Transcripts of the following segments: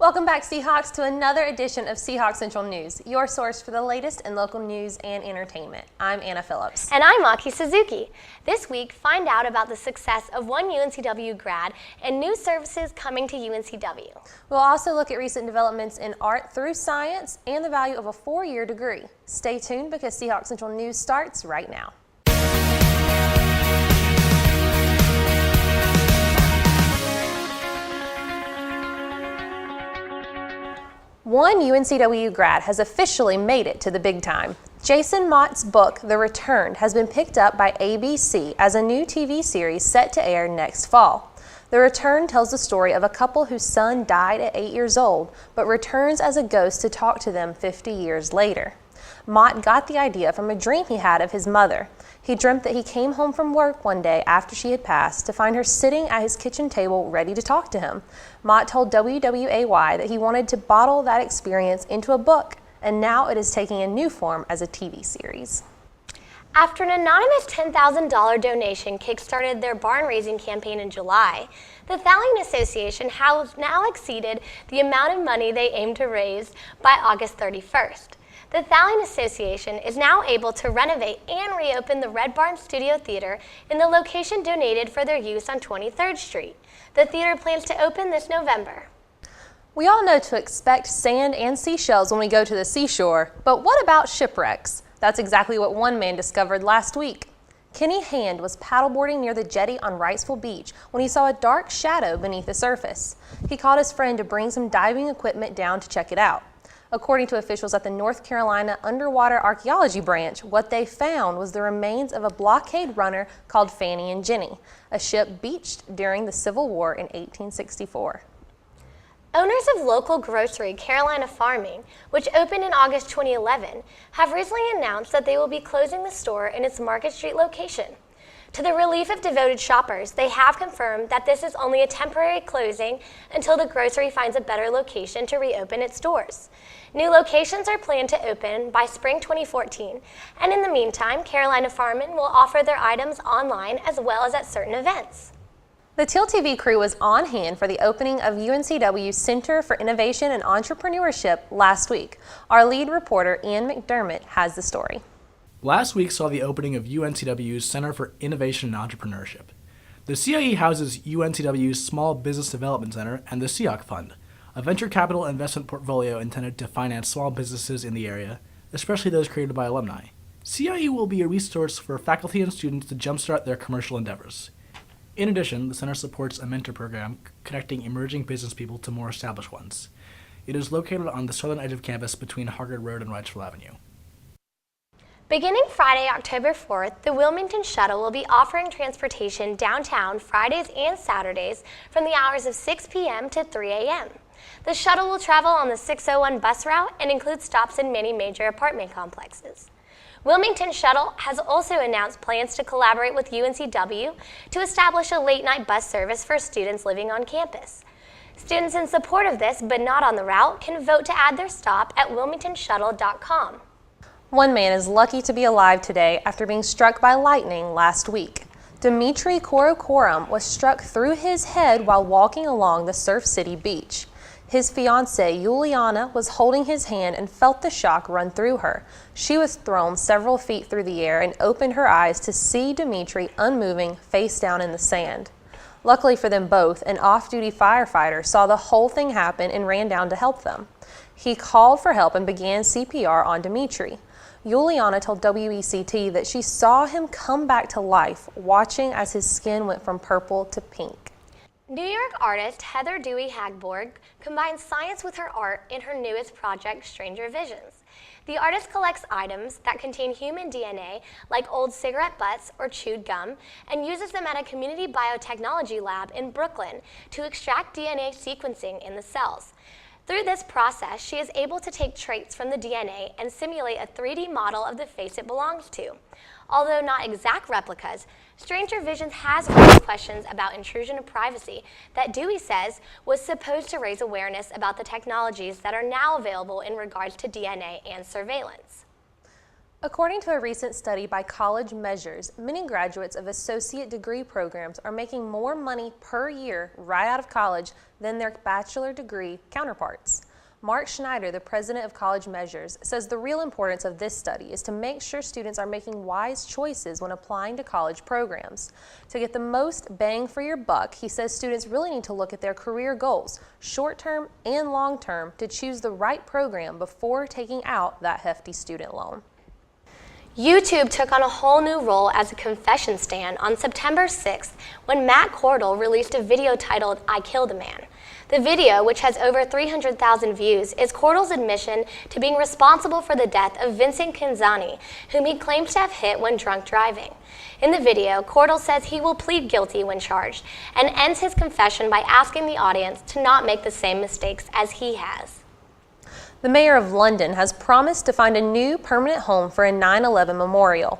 Welcome back, Seahawks, to another edition of Seahawk Central News, your source for the latest in local news and entertainment. I'm Anna Phillips. And I'm Suzuki. This week, find out about the success of one UNCW grad and new services coming to UNCW. We'll also look at recent developments in art through science and the value of a 4-year degree. Stay tuned because Seahawk Central News starts right now. One UNCW grad has officially made it to the big time. Jason Mott's book, The Return, has been picked up by ABC as a new TV series set to air next fall. The Return tells the story of a couple whose son died at 8 years old, but returns as a ghost to talk to them 50 years later. Mott got the idea from a dream he had of his mother. He dreamt that he came home from work one day after she had passed to find her sitting at his kitchen table ready to talk to him. Mott told WWAY that he wanted to bottle that experience into a book, and now it is taking a new form as a TV series. After an anonymous $10,000 donation kickstarted their barn-raising campaign in July, the Thallion Association has now exceeded the amount of money they aim to raise by August 31st. The Thallion Association is now able to renovate and reopen the Red Barn Studio Theater in the location donated for their use on 23rd Street. The theater plans to open this November. We all know to expect sand and seashells when we go to the seashore, but what about shipwrecks? That's exactly what one man discovered last week. Kenny Hand was paddleboarding near the jetty on Wrightsville Beach when he saw a dark shadow beneath the surface. He called his friend to bring some diving equipment down to check it out. According to officials at the North Carolina Underwater Archaeology Branch, what they found was the remains of a blockade runner called Fanny and Jenny, a ship beached during the Civil War in 1864. Owners of local grocery Carolina Farming, which opened in August 2011, have recently announced that they will be closing the store in its Market Street location. To the relief of devoted shoppers, they have confirmed that this is only a temporary closing until the grocery finds a better location to reopen its doors. New locations are planned to open by spring 2014, and in the meantime, Carolina Farming will offer their items online as well as at certain events. The TealTV crew was on hand for the opening of UNCW's Center for Innovation and Entrepreneurship last week. Our lead reporter, Ian McDermott, has the story. Last week saw the opening of UNCW's Center for Innovation and Entrepreneurship. The CIE houses UNCW's Small Business Development Center and the Seahawk Fund, a venture capital investment portfolio intended to finance small businesses in the area, especially those created by alumni. CIE will be a resource for faculty and students to jumpstart their commercial endeavors. In addition, the center supports a mentor program connecting emerging business people to more established ones. It is located on the southern edge of campus between Hargard Road and Wrightsville Avenue. Beginning Friday, October 4th, the Wilmington Shuttle will be offering transportation downtown Fridays and Saturdays from the hours of 6 p.m. to 3 a.m. The shuttle will travel on the 601 bus route and include stops in many major apartment complexes. Wilmington Shuttle has also announced plans to collaborate with UNCW to establish a late-night bus service for students living on campus. Students in support of this, but not on the route, can vote to add their stop at wilmingtonshuttle.com. One man is lucky to be alive today after being struck by lightning last week. Dimitri Korokorum was struck through his head while walking along the Surf City beach. His fiancée, Juliana, was holding his hand and felt the shock run through her. She was thrown several feet through the air and opened her eyes to see Dimitri unmoving, face down in the sand. Luckily for them both, an off-duty firefighter saw the whole thing happen and ran down to help them. He called for help and began CPR on Dimitri. Juliana told WECT that she saw him come back to life, watching as his skin went from purple to pink. New York artist Heather Dewey Hagborg combines science with her art in her newest project, Stranger Visions. The artist collects items that contain human DNA, like old cigarette butts or chewed gum, and uses them at a community biotechnology lab in Brooklyn to extract DNA sequencing in the cells. Through this process, she is able to take traits from the DNA and simulate a 3D model of the face it belongs to. Although not exact replicas, Stranger Visions has raised questions about intrusion of privacy that Dewey says was supposed to raise awareness about the technologies that are now available in regards to DNA and surveillance. According to a recent study by College Measures, many graduates of associate degree programs are making more money per year right out of college than their bachelor degree counterparts. Mark Schneider, the president of College Measures, says the real importance of this study is to make sure students are making wise choices when applying to college programs. To get the most bang for your buck, he says students really need to look at their career goals, short-term and long-term, to choose the right program before taking out that hefty student loan. YouTube took on a whole new role as a confession stand on September 6th when Matt Cordell released a video titled "I Killed a Man." The video, which has over 300,000 views, is Cordell's admission to being responsible for the death of Vincent Canzani, whom he claims to have hit when drunk driving. In the video, Cordell says he will plead guilty when charged and ends his confession by asking the audience to not make the same mistakes as he has. The mayor of London has promised to find a new permanent home for a 9/11 memorial.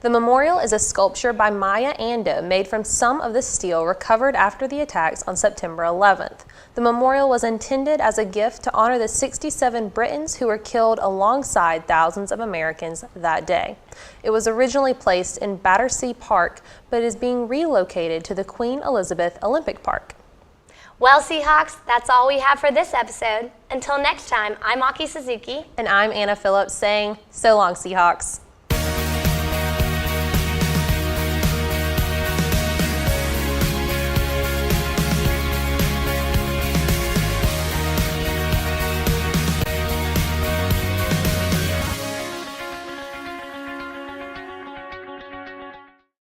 The memorial is a sculpture by Maya Angelou made from some of the steel recovered after the attacks on September 11th. The memorial was intended as a gift to honor the 67 Britons who were killed alongside thousands of Americans that day. It was originally placed in Battersea Park, but is being relocated to the Queen Elizabeth Olympic Park. Well, Seahawks, that's all we have for this episode. Until next time, I'm Aki Suzuki. And I'm Anna Phillips saying, so long, Seahawks.